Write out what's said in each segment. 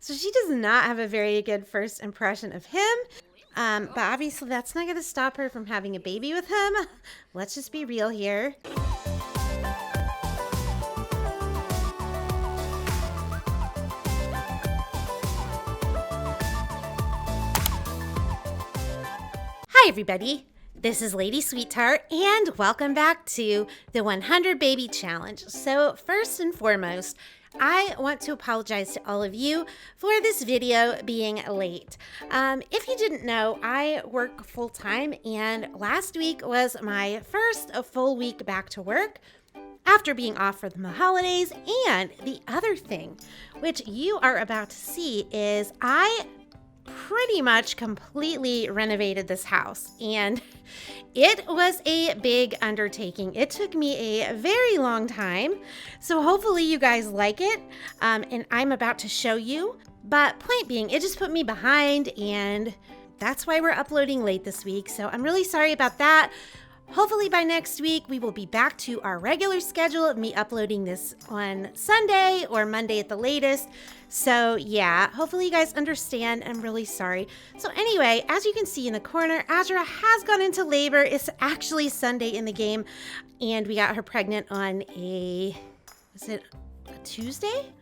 So she does not have a very good first impression of him. But obviously that's not going to stop her from having a baby with him. Let's just be real here. Hi everybody, this is Lady Sweetheart and welcome back to the 100 Baby Challenge. So first and foremost, I want to apologize to all of you for this video being late. If you didn't know, I work full-time and last week was my first full week back to work after being off for the holidays. And the other thing, which you are about to see, is I pretty much completely renovated this house, and it was a big undertaking. It took me a very long time, so hopefully you guys like it, and I'm about to show you. But point being, it just put me behind, and that's why we're uploading late this week, so I'm really sorry about that. Hopefully by next week, we will be back to our regular schedule of me uploading this on Sunday or Monday at the latest. So yeah, hopefully you guys understand. I'm really sorry. So anyway, as you can see in the corner, Azura has gone into labor. It's actually Sunday in the game, and we got her pregnant on was it a Tuesday?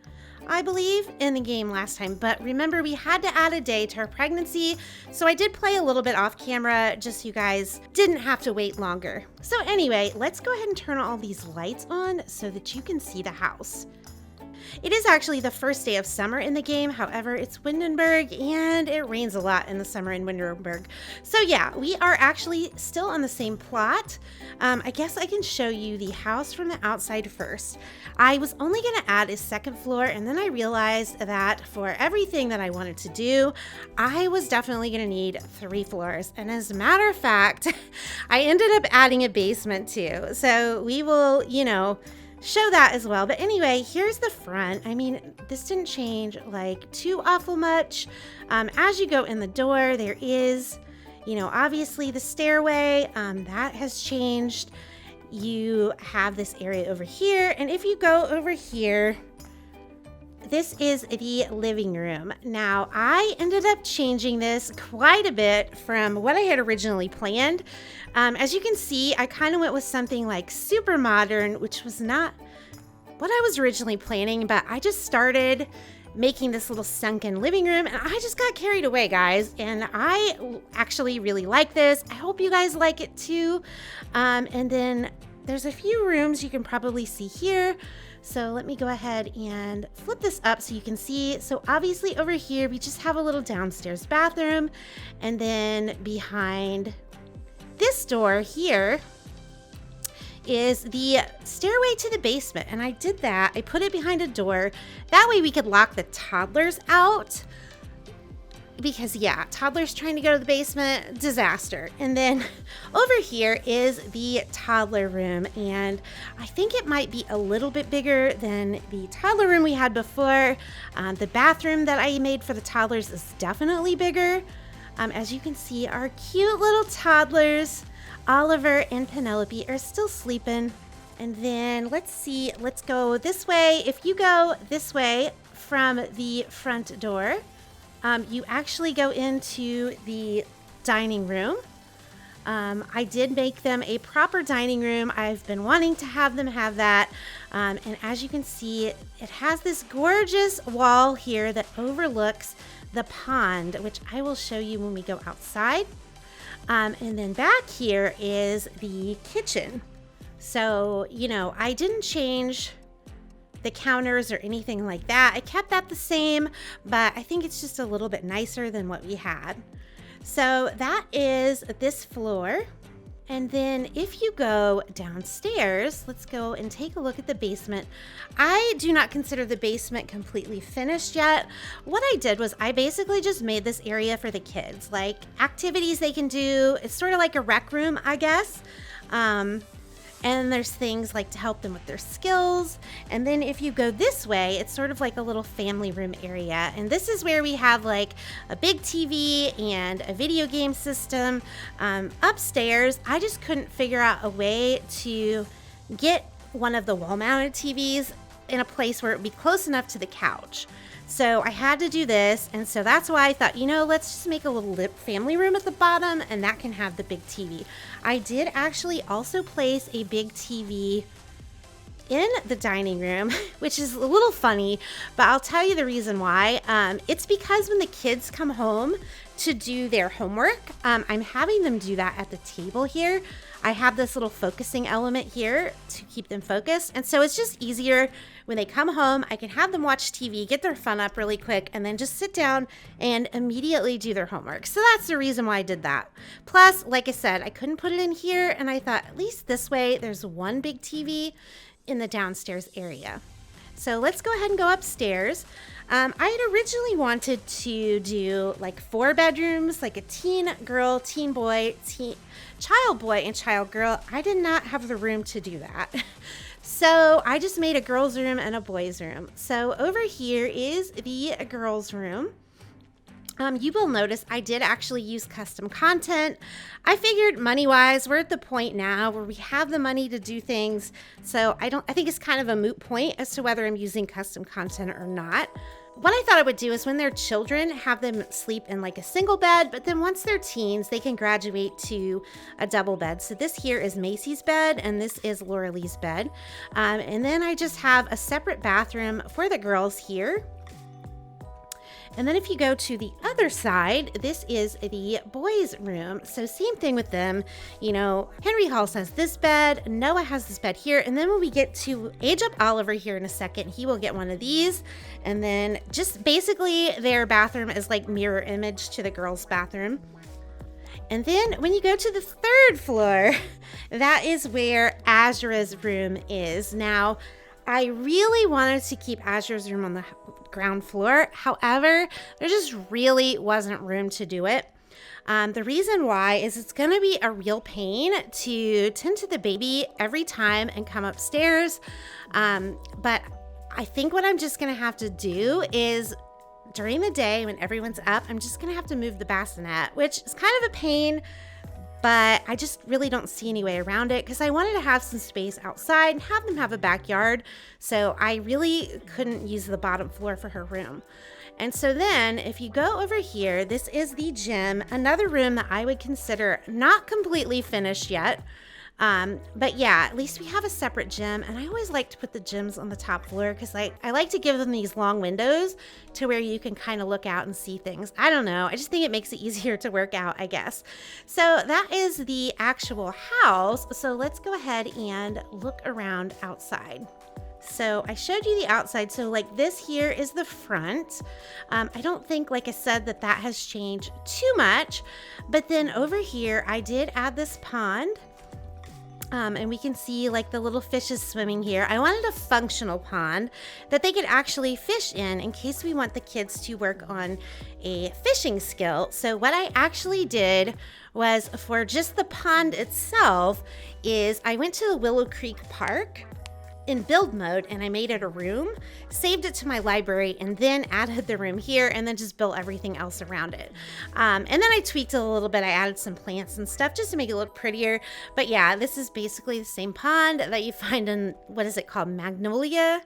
I believe, in the game last time. But remember, we had to add a day to her pregnancy, so I did play a little bit off camera just so you guys didn't have to wait longer. So anyway, let's go ahead and turn all these lights on so that you can see the house. It is actually the first day of summer in the game. However, it's Windenburg and it rains a lot in the summer in Windenburg. So yeah, we are actually still on the same plot. I guess I can show you the house from the outside first. I was only going to add a second floor, and then I realized that for everything that I wanted to do, I was definitely going to need 3 floors. And as a matter of fact, I ended up adding a basement too. So we will, show that as well. But anyway, here's the front. I mean, this didn't change like too awful much. As you go in the door, there is, obviously the stairway, that has changed. You have this area over here, and if you go over here, this is the living room. Now, I ended up changing this quite a bit from what I had originally planned. As you can see, I kind of went with something like super modern, which was not what I was originally planning, but I just started making this little sunken living room, and I just got carried away, guys, and I actually really like this. I hope you guys like it too. And then there's a few rooms you can probably see here. So let me go ahead and flip this up so you can see. So obviously over here, we just have a little downstairs bathroom. And then behind this door here is the stairway to the basement. And I did that. I put it behind a door. That way we could lock the toddlers out. Because yeah, toddlers trying to go to the basement, disaster. And then over here is the toddler room, and I think it might be a little bit bigger than the toddler room we had before. The bathroom that I made for the toddlers is definitely bigger. As you can see, our cute little toddlers, Oliver and Penelope, are still sleeping. And then let's see, let's go this way. If you go this way from the front door, you actually go into the dining room. I did make them a proper dining room. I've been wanting to have them have that. And as you can see, it has this gorgeous wall here that overlooks the pond, which I will show you when we go outside. And then back here is the kitchen. So, I didn't change the counters or anything like that. I kept that the same, but I think it's just a little bit nicer than what we had. So that is this floor. And then if you go downstairs, let's go and take a look at the basement. I do not consider the basement completely finished yet. What I did was I basically just made this area for the kids, like activities they can do. It's sort of like a rec room, I guess. And there's things like to help them with their skills. And then if you go this way, it's sort of like a little family room area. And this is where we have like a big TV and a video game system. Upstairs, I just couldn't figure out a way to get one of the wall-mounted TVs in a place where it would be close enough to the couch. So I had to do this, and so that's why I thought, let's just make a little family room at the bottom, and that can have the big TV. I did actually also place a big TV in the dining room, which is a little funny, but I'll tell you the reason why. It's because when the kids come home to do their homework, I'm having them do that at the table here. I have this little focusing element here to keep them focused, and so it's just easier when they come home. I can have them watch TV, get their fun up really quick, and then just sit down and immediately do their homework. So that's the reason why I did that. Plus, like I said, I couldn't put it in here, and I thought at least this way there's one big TV in the downstairs area. So let's go ahead and go upstairs. I had originally wanted to do like 4 bedrooms, like a teen girl, teen boy, child boy, and child girl. I did not have the room to do that. So I just made a girl's room and a boy's room. So over here is the girl's room. You will notice I did actually use custom content. I figured money-wise, we're at the point now where we have the money to do things. So I think it's kind of a moot point as to whether I'm using custom content or not. What I thought I would do is when they're children, have them sleep in like a single bed, but then once they're teens, they can graduate to a double bed. So this here is Macy's bed, and this is Lauralee's bed. And then I just have a separate bathroom for the girls here. And then if you go to the other side, this is the boys' room. So same thing with them. Henry Halls has this bed, Noah has this bed here. And then when we get to age up Oliver here in a second, he will get one of these. And then just basically their bathroom is like mirror image to the girls' bathroom. And then when you go to the 3rd floor, that is where Azura's room is. Now, I really wanted to keep Azura's room on the ground floor. However, there just really wasn't room to do it. The reason why is it's going to be a real pain to tend to the baby every time and come upstairs. But I think what I'm just going to have to do is during the day when everyone's up, I'm just going to have to move the bassinet, which is kind of a pain. But I just really don't see any way around it because I wanted to have some space outside and have them have a backyard. So I really couldn't use the bottom floor for her room. And so then if you go over here, this is the gym, another room that I would consider not completely finished yet. But yeah, at least we have a separate gym, and I always like to put the gyms on the top floor because I like to give them these long windows to where you can kind of look out and see things. I don't know. I just think it makes it easier to work out, I guess. So that is the actual house. So let's go ahead and look around outside. So I showed you the outside. So like this here is the front. I don't think, like I said, that has changed too much. But then over here, I did add this pond. And we can see like the little fishes swimming here. I wanted a functional pond that they could actually fish in case we want the kids to work on a fishing skill. So what I actually did was for just the pond itself is I went to the Willow Creek Park in build mode and I made it a room, saved it to my library, and then added the room here and then just built everything else around it. And then I tweaked it a little bit. I added some plants and stuff just to make it look prettier. But yeah, this is basically the same pond that you find in, what is it called? Magnolia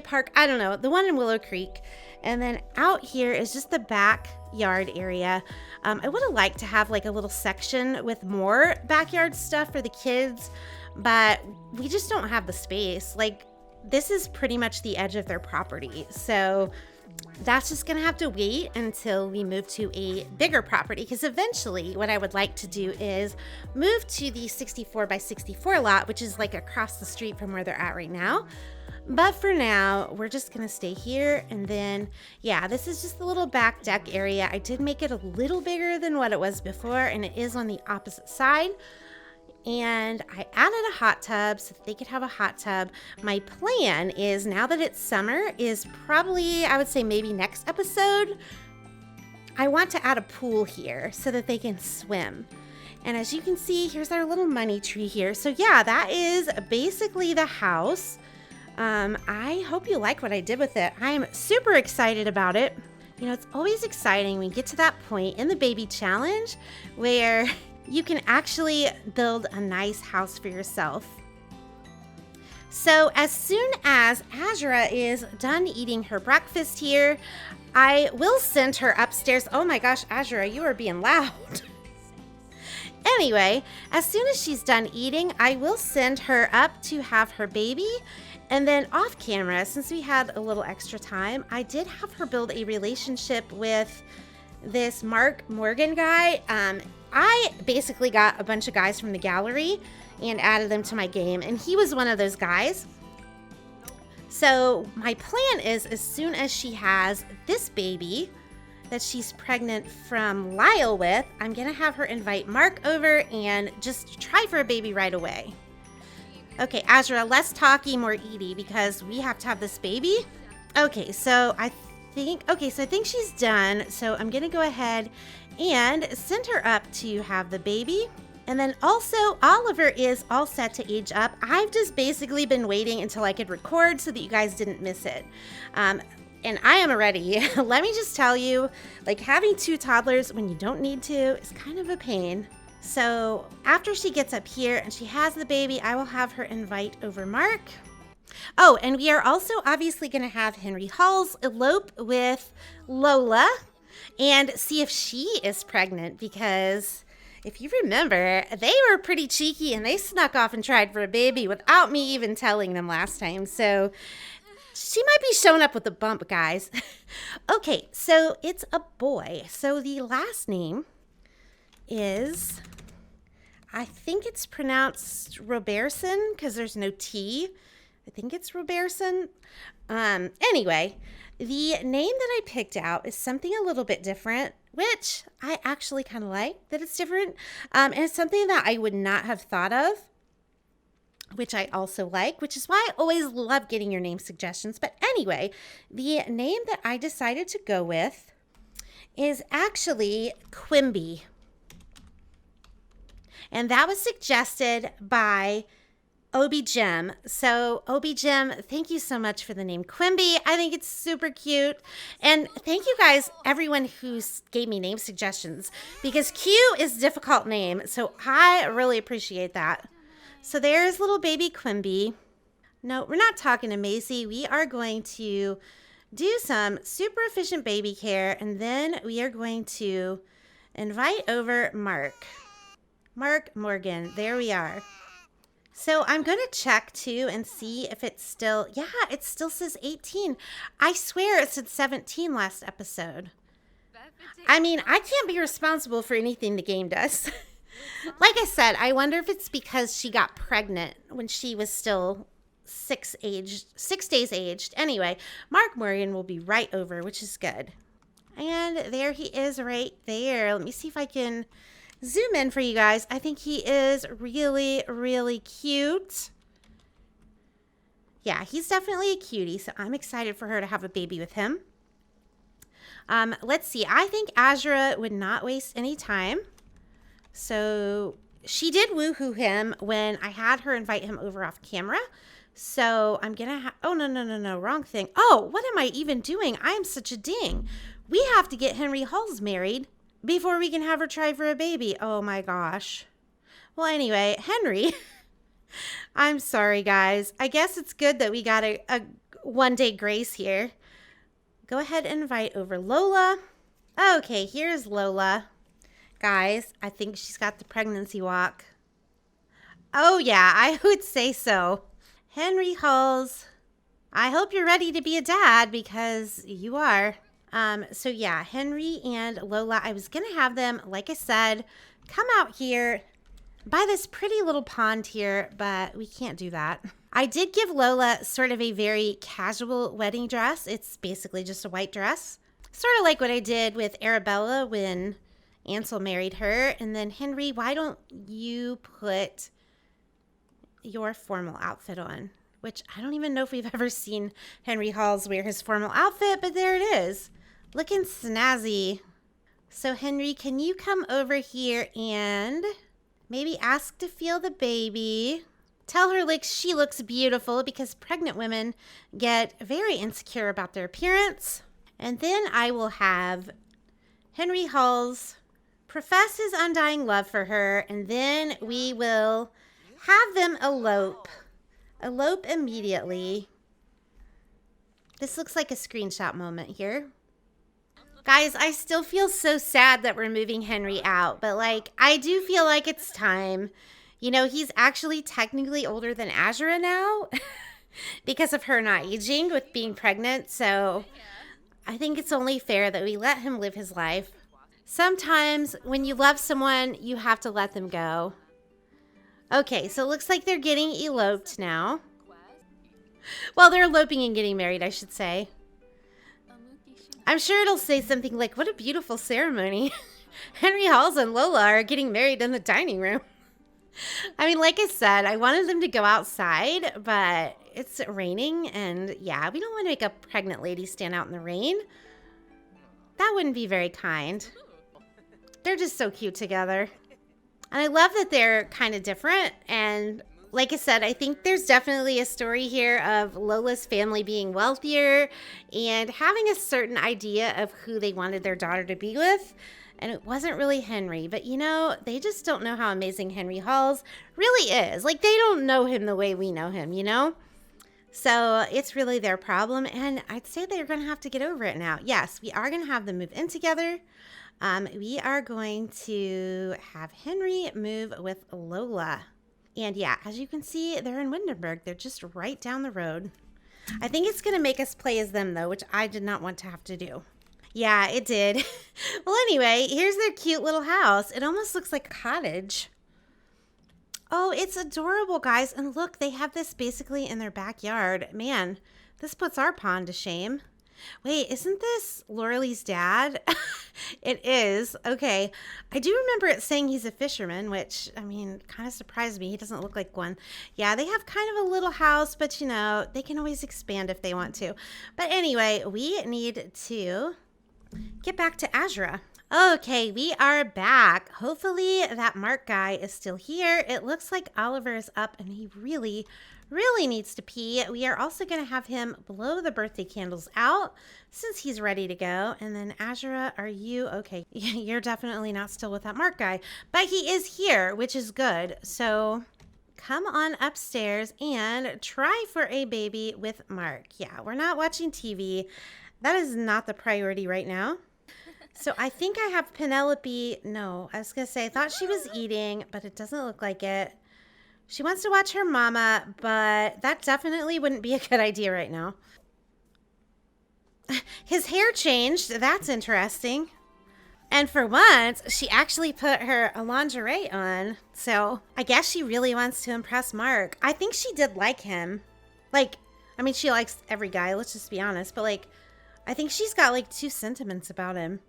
Park. I don't know. The one in Willow Creek. And then out here is just the backyard area. I would have liked to have like a little section with more backyard stuff for the kids, but we just don't have the space. Like this is pretty much the edge of their property. So that's just gonna have to wait until we move to a bigger property, because eventually what I would like to do is move to the 64 by 64 lot, which is like across the street from where they're at right now. But for now, we're just gonna stay here. And then, yeah, this is just the little back deck area. I did make it a little bigger than what it was before, and it is on the opposite side. And I added a hot tub so that they could have a hot tub. My plan is, now that it's summer, is probably, I would say maybe next episode, I want to add a pool here so that they can swim. And as you can see, here's our little money tree here. So yeah, that is basically the house. I hope you like what I did with it. I'm super excited about it. You know, it's always exciting when you get to that point in the baby challenge where you can actually build a nice house for yourself. So as soon as Azura is done eating her breakfast here, I will send her upstairs. Oh my gosh, Azura, you are being loud. Anyway, as soon as she's done eating, I will send her up to have her baby. And then off camera, since we had a little extra time, I did have her build a relationship with this Mark Morgan guy. I basically got a bunch of guys from the gallery and added them to my game, and he was one of those guys. So my plan is, as soon as she has this baby that she's pregnant from Lyle with, I'm gonna have her invite Mark over and just try for a baby right away. Okay, Azura, less talky, more eaty, because we have to have this baby. Okay, so I think she's done. So I'm gonna go ahead and send her up to have the baby. And then also Oliver is all set to age up. I've just basically been waiting until I could record so that you guys didn't miss it. And I am ready. Let me just tell you, like, having 2 toddlers when you don't need to is kind of a pain. So after she gets up here and she has the baby, I will have her invite over Mark. Oh, and we are also obviously going to have Henry Halls elope with Lola and see if she is pregnant, because if you remember, they were pretty cheeky and they snuck off and tried for a baby without me even telling them last time. So she might be showing up with a bump, guys. Okay, so it's a boy. So the last name is, I think it's pronounced Robertson because there's no T. I think it's Robertson. Anyway, the name that I picked out is something a little bit different, which I actually kind of like that it's different. And it's something that I would not have thought of, which I also like, which is why I always love getting your name suggestions. But anyway, the name that I decided to go with is actually Quimby. And that was suggested by Obi Jim. So Obi Jim, thank you so much for the name Quimby. I think it's super cute. And thank you guys, everyone who gave me name suggestions, because Q is a difficult name. So I really appreciate that. So there's little baby Quimby. No, we're not talking to Macy. We are going to do some super efficient baby care, and then we are going to invite over Mark Morgan. There we are. So I'm going to check too and see if it's still, yeah, it still says 18. I swear it said 17 last episode. I mean, I can't be responsible for anything the game does. Like I said, I wonder if it's because she got pregnant when she was still 6 days aged. Anyway, Mark Morgan will be right over, which is good. And there he is right there. Let me see if I can zoom in for you guys. I think he is really, really cute. Yeah, he's definitely a cutie, so I'm excited for her to have a baby with him. Let's see. I think Azura would not waste any time. So she did woohoo him when I had her invite him over off camera. So I'm going to oh, no, wrong thing. Oh, what am I even doing? I am such a ding. We have to get Henry Halls married before we can have her try for a baby. Oh my gosh. Well, anyway, Henry, I'm sorry, guys. I guess it's good that we got a one-day grace here. Go ahead and invite over Lola. Okay, here's Lola. Guys, I think she's got the pregnancy walk. Oh yeah, I would say so. Henry Halls, I hope you're ready to be a dad, because you are. So yeah, Henry and Lola, I was going to have them, like I said, come out here by this pretty little pond here, but we can't do that. I did give Lola sort of a very casual wedding dress. It's basically just a white dress. Sort of like what I did with Arabella when Ansel married her. And then Henry, why don't you put your formal outfit on? Which I don't even know if we've ever seen Henry Halls wear his formal outfit, but there it is. Looking snazzy. So Henry, can you come over here and maybe ask to feel the baby? Tell her like she looks beautiful, because pregnant women get very insecure about their appearance. And then I will have Henry Halls profess his undying love for her, and then we will have them elope. Elope immediately. This looks like a screenshot moment here. Guys, I still feel so sad that we're moving Henry out, but like, I do feel like it's time. You know, he's actually technically older than Azura now because of her not aging with being pregnant. So I think it's only fair that we let him live his life. Sometimes when you love someone, you have to let them go. Okay, so it looks like they're getting eloped now. Well, they're eloping and getting married, I should say. I'm sure it'll say something like, what a beautiful ceremony. Henry Halls and Lola are getting married in the dining room. I mean, like I said, I wanted them to go outside, but it's raining. And yeah, we don't want to make a pregnant lady stand out in the rain. That wouldn't be very kind. They're just so cute together. And I love that they're kind of different. And like I said, I think there's definitely a story here of Lola's family being wealthier and having a certain idea of who they wanted their daughter to be with. And it wasn't really Henry. But, you know, they just don't know how amazing Henry Halls really is. Like, they don't know him the way we know him, you know? So it's really their problem. And I'd say they're going to have to get over it now. Yes, we are going to have them move in together. We are going to have Henry move with Lola. And yeah, as you can see, they're in Windenburg. They're just right down the road. I think it's going to make us play as them, though, which I did not want to have to do. Yeah, it did. Well, anyway, here's their cute little house. It almost looks like a cottage. Oh, it's adorable, guys. And look, they have this basically in their backyard. Man, this puts our pond to shame. Wait, isn't this Laurelie's dad? It is. Okay. I do remember it saying he's a fisherman, which, I mean, kind of surprised me. He doesn't look like one. Yeah, they have kind of a little house, but, you know, they can always expand if they want to. But anyway, we need to get back to Azura. Okay, we are back. Hopefully that Mark guy is still here. It looks like Oliver is up and he really needs to pee. We are also going to have him blow the birthday candles out since he's ready to go. And then Azura, are you okay? You're definitely not still with that Mark guy, but he is here, which is good. So come on upstairs and try for a baby with Mark. Yeah, we're not watching TV. That is not the priority right now. So I think I have Penelope. No, I was going to say, I thought she was eating, but it doesn't look like it. She wants to watch her mama, but that definitely wouldn't be a good idea right now. His hair changed. That's interesting. And for once, she actually put her lingerie on. So I guess she really wants to impress Mark. I think she did like him. Like, I mean, she likes every guy, let's just be honest. But like, I think she's got like two sentiments about him.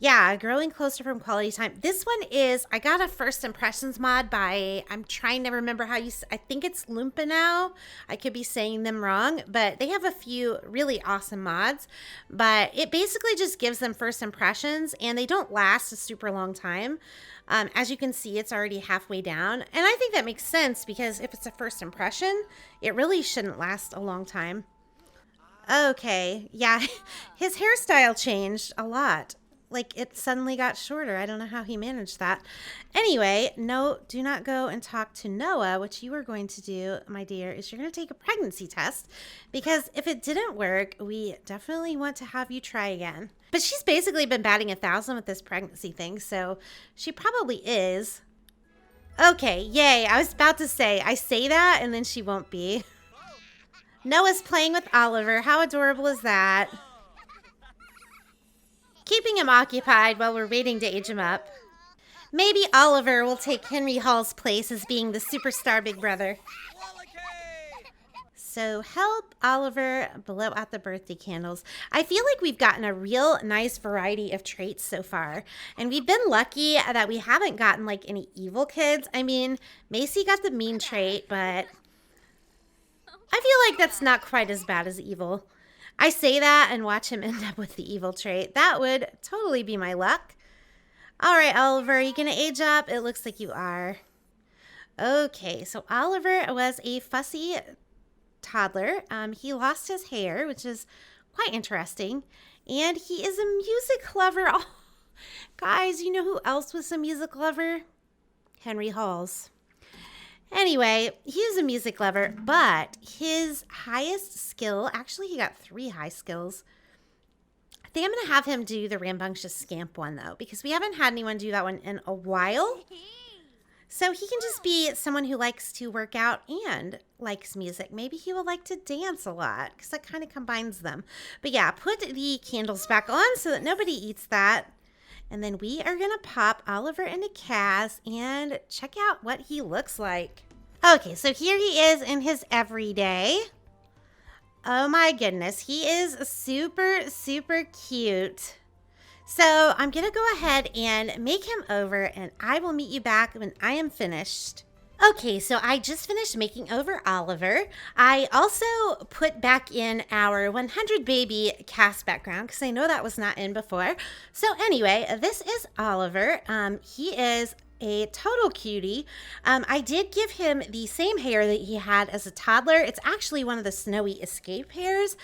Yeah, growing closer from quality time. This one is, I got a first impressions mod by, I'm trying to remember how you, I think it's Lumpa now. I could be saying them wrong, but they have a few really awesome mods. But it basically just gives them first impressions and they don't last a super long time. As you can see, it's already halfway down. And I think that makes sense because if it's a first impression, it really shouldn't last a long time. Okay, yeah, his hairstyle changed a lot. Like, it suddenly got shorter. I don't know how he managed that. Anyway, no, do not go and talk to Noah. What you are going to do, my dear, is you're going to take a pregnancy test. Because if it didn't work, we definitely want to have you try again. But she's basically been batting 1,000 with this pregnancy thing, so she probably is. Okay, yay. I was about to say, I say that, and then she won't be. Noah's playing with Oliver. How adorable is that? Keeping him occupied while we're waiting to age him up. Maybe Oliver will take Henry Hall's place as being the superstar big brother. So help Oliver blow out the birthday candles. I feel like we've gotten a real nice variety of traits so far. And we've been lucky that we haven't gotten like any evil kids. I mean, Macy got the mean trait, but I feel like that's not quite as bad as evil. I say that and watch him end up with the evil trait. That would totally be my luck. All right, Oliver, are you going to age up? It looks like you are. Okay, so Oliver was a fussy toddler. He lost his hair, which is quite interesting. And he is a music lover. Oh, guys, you know who else was a music lover? Henry Halls. Anyway, he's a music lover, but his highest skill, actually he got 3 high skills. I think I'm going to have him do the rambunctious scamp one though, because we haven't had anyone do that one in a while. So he can just be someone who likes to work out and likes music. Maybe he will like to dance a lot because that kind of combines them. But yeah, put the candles back on so that nobody eats that. And then we are going to pop Oliver into Kaz and check out what he looks like. Okay, so here he is in his everyday. Oh my goodness, he is super, super cute. So I'm going to go ahead and make him over, and I will meet you back when I am finished. Okay, so I just finished making over Oliver. I also put back in our 100 baby cast background because I know that was not in before. So anyway, this is Oliver. He is a total cutie. I did give him the same hair that he had as a toddler. It's actually one of the snowy escape hairs.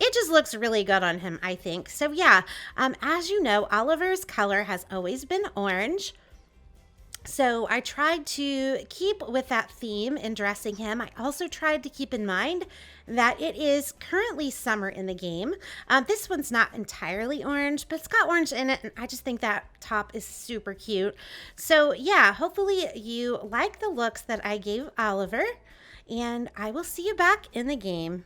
It just looks really good on him, I think. So yeah, as you know, Oliver's color has always been orange. So I tried to keep with that theme in dressing him. I also tried to keep in mind that it is currently summer in the game. This one's not entirely orange, but it's got orange in it, and I just think that top is super cute. So yeah, hopefully you like the looks that I gave Oliver, and I will see you back in the game.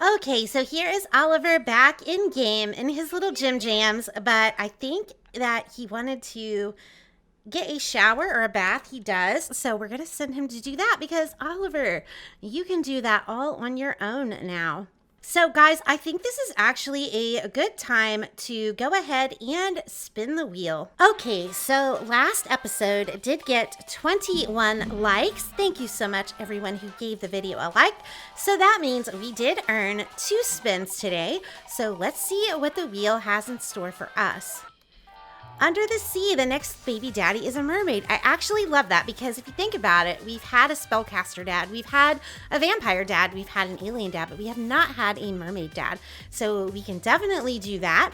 Okay, so here is Oliver back in game in his little gym jams, but I think that he wanted to get a shower or a bath. He does, so we're gonna send him to do that because Oliver, you can do that all on your own now. So guys, I think this is actually a good time to go ahead and spin the wheel. Okay, so last episode did get 21 likes. Thank you so much everyone who gave the video a like. So that means we did earn 2 spins today. So let's see what the wheel has in store for us. Under the sea, the next baby daddy is a mermaid. I actually love that because if you think about it, we've had a spellcaster dad, we've had a vampire dad, we've had an alien dad, but we have not had a mermaid dad. So we can definitely do that.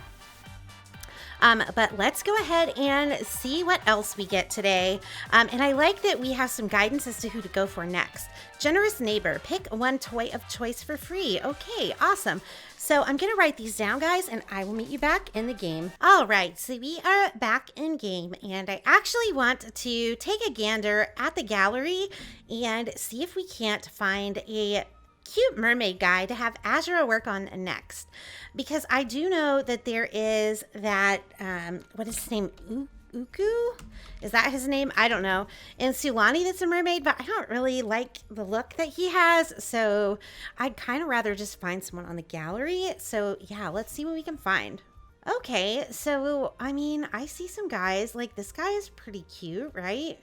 But let's go ahead and see what else we get today. And I like that we have some guidance as to who to go for next. Generous neighbor, pick 1 toy of choice for free. Okay, awesome. So I'm gonna write these down, guys, and I will meet you back in the game. All right, so we are back in game, and I actually want to take a gander at the gallery and see if we can't find a cute mermaid guy to have Azura work on next, because I do know that there is that what is his name, Uku, is that his name? I don't know. In Sulani, that's a mermaid, but I don't really like the look that he has, so I'd kind of rather just find someone on the gallery. So yeah, let's see what we can find. Okay, so I mean, I see some guys, like this guy is pretty cute, right?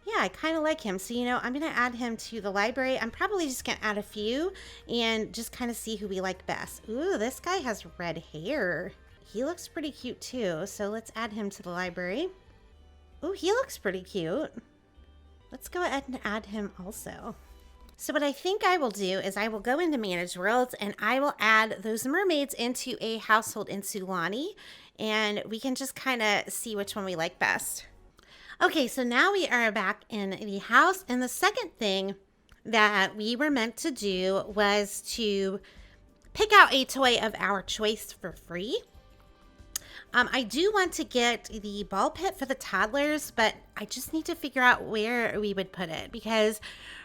Yeah, I kind of like him. So, you know, I'm going to add him to the library. I'm probably just going to add a few and just kind of see who we like best. Ooh, this guy has red hair. He looks pretty cute too. So let's add him to the library. Ooh, he looks pretty cute. Let's go ahead and add him also. So what I think I will do is I will go into Manage Worlds and I will add those mermaids into a household in Sulani. And we can just kind of see which one we like best. Okay, so now we are back in the house, and the second thing that we were meant to do was to pick out a toy of our choice for free. I do want to get the ball pit for the toddlers, but I just need to figure out where we would put it because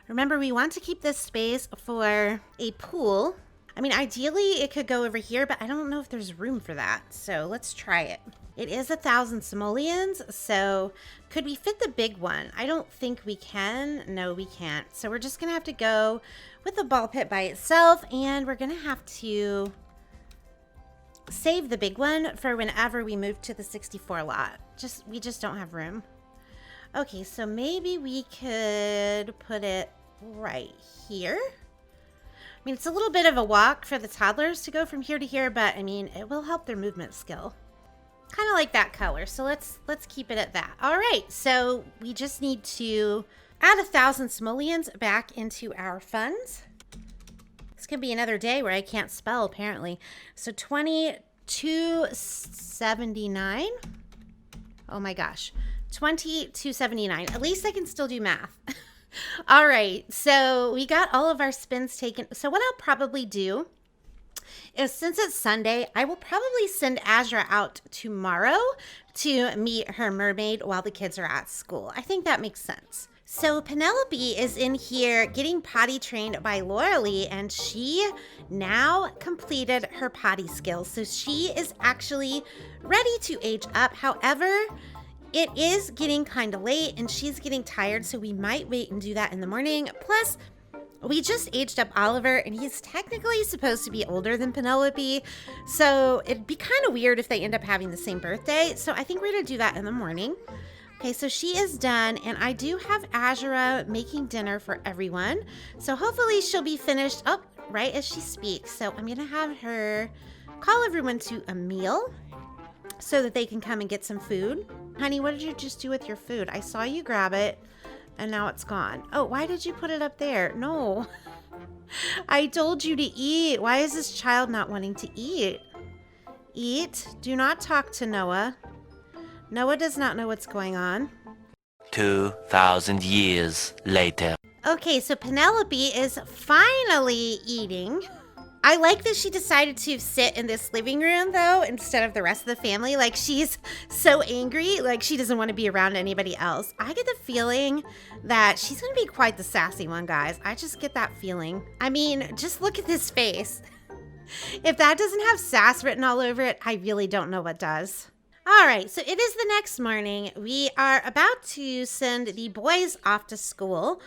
remember, we want to keep this space for a pool. I mean, ideally it could go over here, but I don't know if there's room for that, so let's try it. It is 1,000 simoleons, so could we fit the big one? I don't think we can. No, we can't. So we're just gonna have to go with the ball pit by itself, and we're gonna have to save the big one for whenever we move to the 64 lot. We just don't have room. Okay, so maybe we could put it right here. I mean, it's a little bit of a walk for the toddlers to go from here to here, but I mean, it will help their movement skill. Kind of like that color, so let's keep it at that. All right, so we just need to add 1,000 simoleons back into our funds. This could be another day where I can't spell, apparently. So 2279. Oh my gosh, 2279. At least I can still do math. All right, so we got all of our spins taken. So what I'll probably do is, since it's Sunday, I will probably send Azura out tomorrow to meet her mermaid while the kids are at school. I think that makes sense. So Penelope is in here getting potty trained by Lola, and she now completed her potty skills. So she is actually ready to age up. However, it is getting kind of late and she's getting tired, so we might wait and do that in the morning. Plus, we just aged up Oliver, and he's technically supposed to be older than Penelope, so it'd be kind of weird if they end up having the same birthday. So I think we're going to do that in the morning. Okay, so she is done, and I do have Azura making dinner for everyone. So hopefully she'll be finished up right as she speaks. So I'm going to have her call everyone to a meal so that they can come and get some food. Honey, what did you just do with your food? I saw you grab it, and now it's gone. Oh, why did you put it up there? No. I told you to eat. Why is this child not wanting to eat? Eat. Do not talk to Noah. Noah does not know what's going on. 2,000 years later. Okay, so Penelope is finally eating. I like that she decided to sit in this living room, though, instead of the rest of the family. Like, she's so angry, like she doesn't want to be around anybody else. I get the feeling that she's going to be quite the sassy one, guys. I just get that feeling. I mean, just look at this face. If that doesn't have sass written all over it, I really don't know what does. All right, so it is the next morning. We are about to send the boys off to school.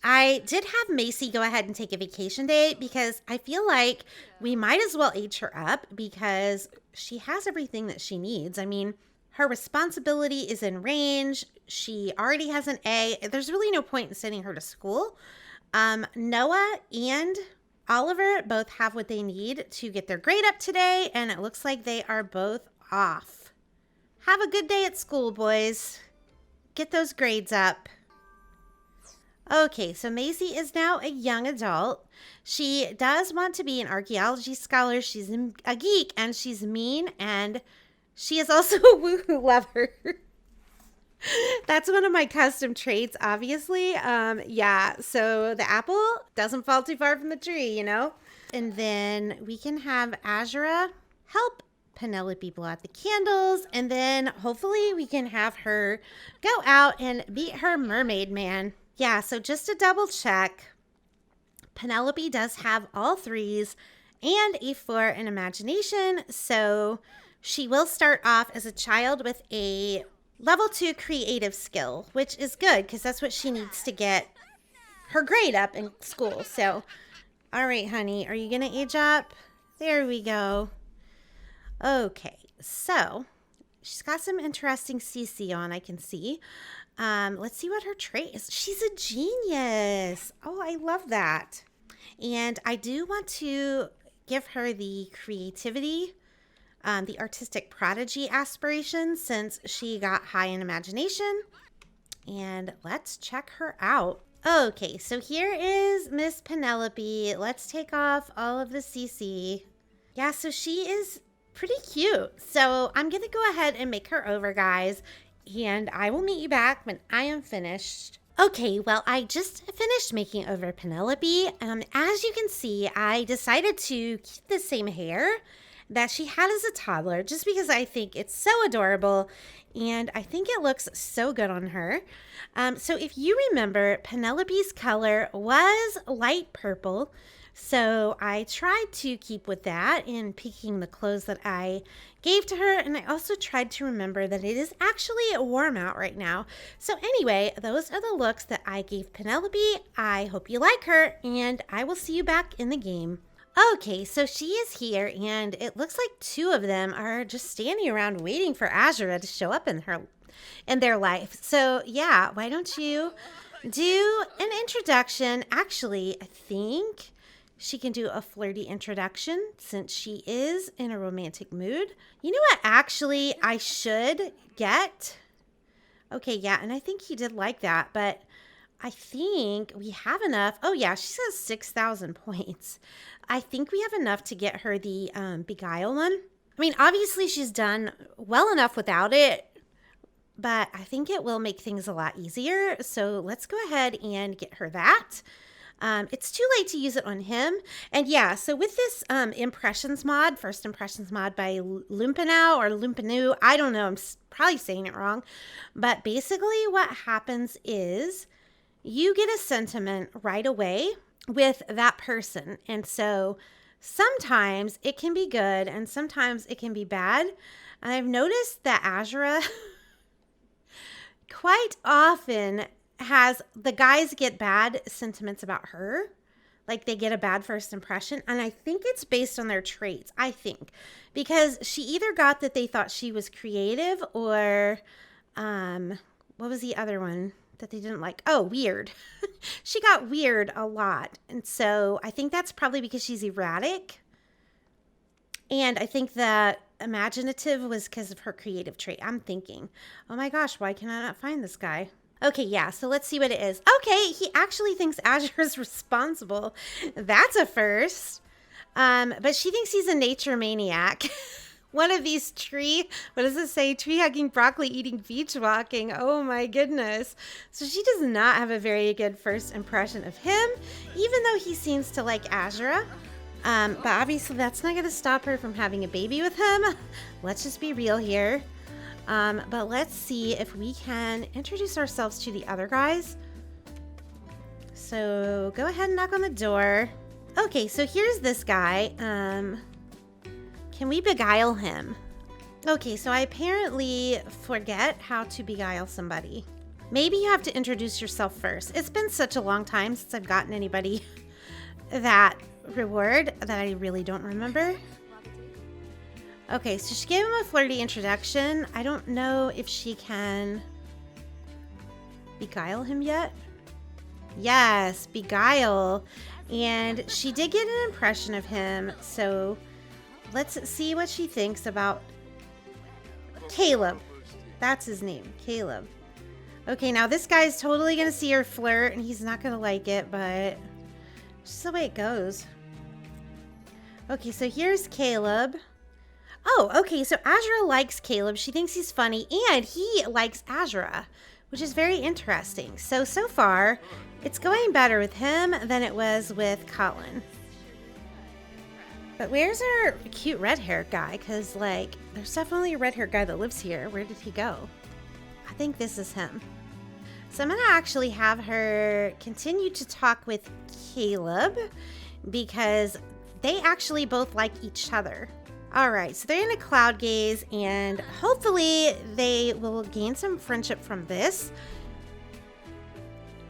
I did have Macy go ahead and take a vacation day because I feel like we might as well age her up because she has everything that she needs. I mean, her responsibility is in range. She already has an A. There's really no point in sending her to school. Noah and Oliver both have what they need to get their grade up today, and it looks like they are both off. Have a good day at school, boys. Get those grades up. Okay, so Macy is now a young adult. She does want to be an archaeology scholar. She's a geek, and she's mean, and she is also a woohoo lover. That's one of my custom traits, obviously. Yeah, so the apple doesn't fall too far from the tree, you know? And then we can have Azura help Penelope blow out the candles, and then hopefully we can have her go out and beat her mermaid man. Yeah, so just to double check, Penelope does have all threes and a 4 in imagination, so she will start off as a child with a level 2 creative skill, which is good because that's what she needs to get her grade up in school. So, all right, honey, are you going to age up? There we go. Okay, so she's got some interesting CC on, I can see. Let's see what her trait is. She's a genius. Oh, I love that. And I do want to give her the creativity, the artistic prodigy aspiration since she got high in imagination. And let's check her out. Okay, so here is Miss Penelope. Let's take off all of the CC. Yeah, so she is pretty cute. So I'm going to go ahead and make her over, guys. And I will meet you back when I am finished. Okay, well, I just finished making over Penelope. As you can see, I decided to keep the same hair that she had as a toddler just because I think it's so adorable and I think it looks so good on her. So if you remember, Penelope's color was light purple. So I tried to keep with that in picking the clothes that I gave to her. And I also tried to remember that it is actually warm out right now. So anyway, those are the looks that I gave Penelope. I hope you like her, and I will see you back in the game. Okay, so she is here, and it looks like 2 of them are just standing around waiting for Azura to show up in their life. So yeah, why don't you do an introduction? Actually, I think she can do a flirty introduction since she is in a romantic mood. You know what, actually, I should get? Okay, yeah, and I think he did like that, but I think we have enough. Oh, yeah, she says 6,000 points. I think we have enough to get her the Beguile one. I mean, obviously, she's done well enough without it. but I think it will make things a lot easier. So let's go ahead and get her that. It's too late to use it on him. And yeah, so with this impressions mod, first impressions mod by Lumpinau or Lumpinu, I don't know, I'm probably saying it wrong. But basically what happens is you get a sentiment right away with that person. And so sometimes it can be good and sometimes it can be bad. And I've noticed that Azura quite often has the guys get bad sentiments about her. Like they get a bad first impression. And I think it's based on their traits, I think. Because she either got that they thought she was creative or what was the other one that they didn't like? Oh, weird. She got weird a lot. And so I think that's probably because she's erratic. And I think that imaginative was because of her creative trait. I'm thinking, oh my gosh, why can I not find this guy? Okay, yeah, so let's see what it is. Okay, he actually thinks Azure is responsible. That's a first. But she thinks he's a nature maniac. One of these what does it say? Tree hugging, broccoli eating, beach walking. Oh my goodness. So she does not have a very good first impression of him, even though he seems to like Azura. But obviously that's not going to stop her from having a baby with him. Let's just be real here. But let's see if we can introduce ourselves to the other guys. So go ahead and knock on the door. Okay, so here's this guy. Can we beguile him? Okay, so I apparently forget how to beguile somebody. Maybe you have to introduce yourself first. It's been such a long time since I've gotten anybody that reward that I really don't remember. Okay, so she gave him a flirty introduction. I don't know if she can beguile him yet. Yes, beguile. And she did get an impression of him. So let's see what she thinks about Caleb. That's his name, Caleb. Okay, now this guy's totally going to see her flirt and he's not going to like it, but it's just the way it goes. Okay, so here's Caleb. Oh, okay, so Azura likes Caleb. She thinks he's funny, and he likes Azura, which is very interesting. So far, it's going better with him than it was with Colin. But where's our cute red-haired guy? Because, like, there's definitely a red-haired guy that lives here. Where did he go? I think this is him. So I'm going to actually have her continue to talk with Caleb because they actually both like each other. All right, so they're in a cloud gaze, and hopefully they will gain some friendship from this.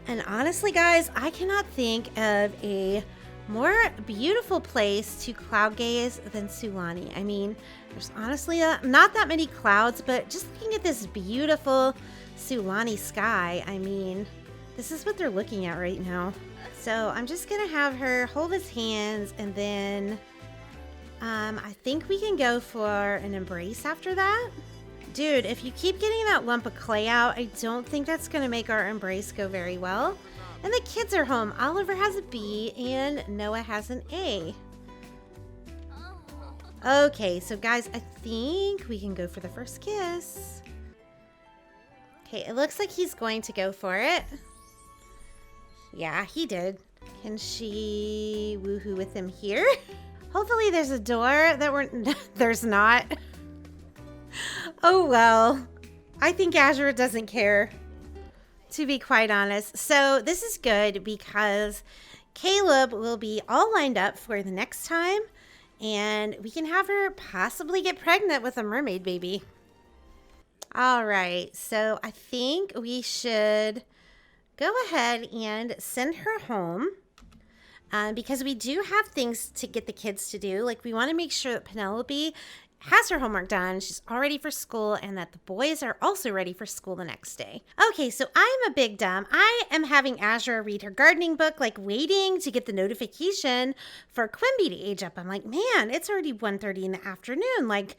And honestly, guys, I cannot think of a more beautiful place to cloud gaze than Sulani. I mean, there's honestly not that many clouds, but just looking at this beautiful Sulani sky, I mean, this is what they're looking at right now. So I'm just gonna have her hold his hands, and then I think we can go for an embrace after that. Dude, if you keep getting that lump of clay out, I don't think that's going to make our embrace go very well. And the kids are home. Oliver has a B and Noah has an A. Okay, so guys, I think we can go for the first kiss. Okay, it looks like he's going to go for it. Yeah, he did. Can she woohoo with him here? Hopefully there's a door that there's not. Oh well. I think Azura doesn't care, to be quite honest. So this is good because Caleb will be all lined up for the next time, and we can have her possibly get pregnant with a mermaid baby. All right, so I think we should go ahead and send her home. Because we do have things to get the kids to do. Like, we want to make sure that Penelope has her homework done, she's all ready for school, and that the boys are also ready for school the next day. Okay, so I'm a big dumb. I am having Azura read her gardening book, like waiting to get the notification for Quimby to age up. I'm like, man, it's already 1:30 in the afternoon. Like,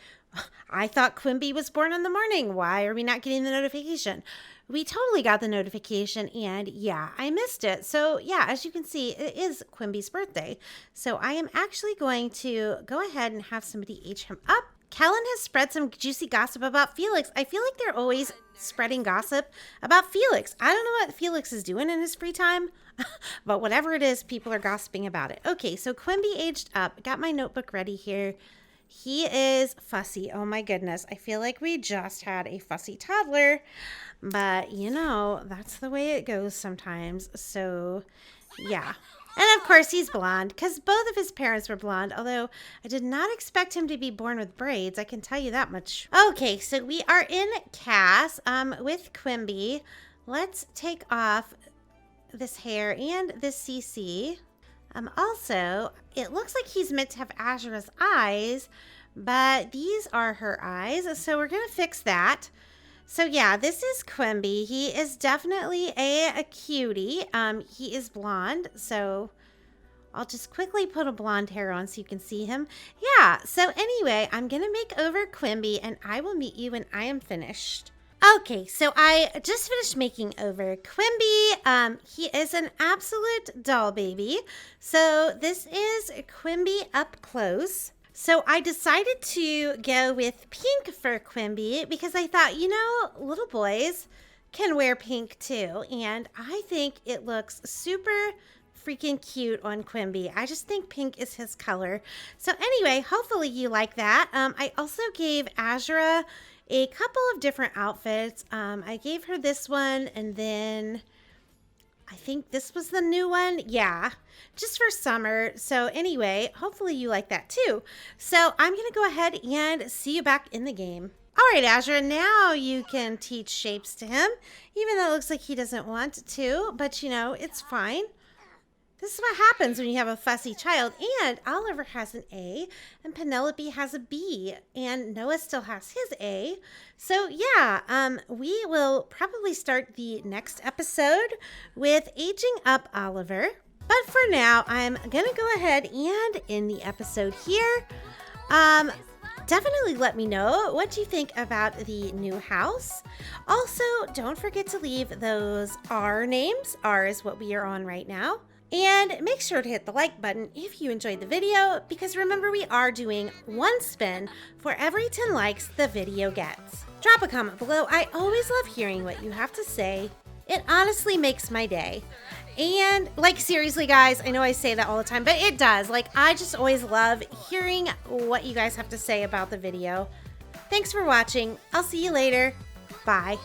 I thought Quimby was born in the morning. Why are we not getting the notification? We totally got the notification, and yeah, I missed it. So yeah, as you can see, it is Quimby's birthday. So I am actually going to go ahead and have somebody age him up. Kellen has spread some juicy gossip about Felix. I feel like they're always spreading gossip about Felix. I don't know what Felix is doing in his free time, but whatever it is, people are gossiping about it. Okay, so Quimby aged up. Got my notebook ready here. He is fussy. Oh my goodness. I feel like we just had a fussy toddler, but you know, that's the way it goes sometimes. So yeah. And of course he's blonde because both of his parents were blonde, although I did not expect him to be born with braids. I can tell you that much. Okay, so we are in Cass with Quimby. Let's take off this hair and this CC. Also, it looks like he's meant to have Azura's eyes, but these are her eyes, so we're going to fix that. So yeah, this is Quimby. He is definitely a cutie. He is blonde, so I'll just quickly put a blonde hair on so you can see him. Yeah, so anyway, I'm going to make over Quimby, and I will meet you when I am finished. Okay, so I just finished making over Quimby. He is an absolute doll baby. So this is Quimby up close. So I decided to go with pink for Quimby because I thought, you know, little boys can wear pink too. And I think it looks super freaking cute on Quimby. I just think pink is his color. So anyway, hopefully you like that. I also gave Azura a couple of different outfits. I gave her this one, and then I think this was the new one. Yeah, just for summer. So anyway, hopefully you like that too. So I'm going to go ahead and see you back in the game. All right, Azura, now you can teach shapes to him, even though it looks like he doesn't want to, but you know, it's fine. This is what happens when you have a fussy child. And Oliver has an A, and Penelope has a B, and Noah still has his A. So yeah, we will probably start the next episode with aging up Oliver. But for now, I'm gonna go ahead and end the episode here. Definitely let me know what you think about the new house. Also, don't forget to leave those R names. R is what we are on right now. And make sure to hit the like button if you enjoyed the video, because remember, we are doing one spin for every 10 likes the video gets. Drop a comment below. I always love hearing what you have to say. It honestly makes my day. And like, seriously guys, I know I say that all the time, but it does. Like, I just always love hearing what you guys have to say about the video. Thanks for watching. I'll see you later. Bye.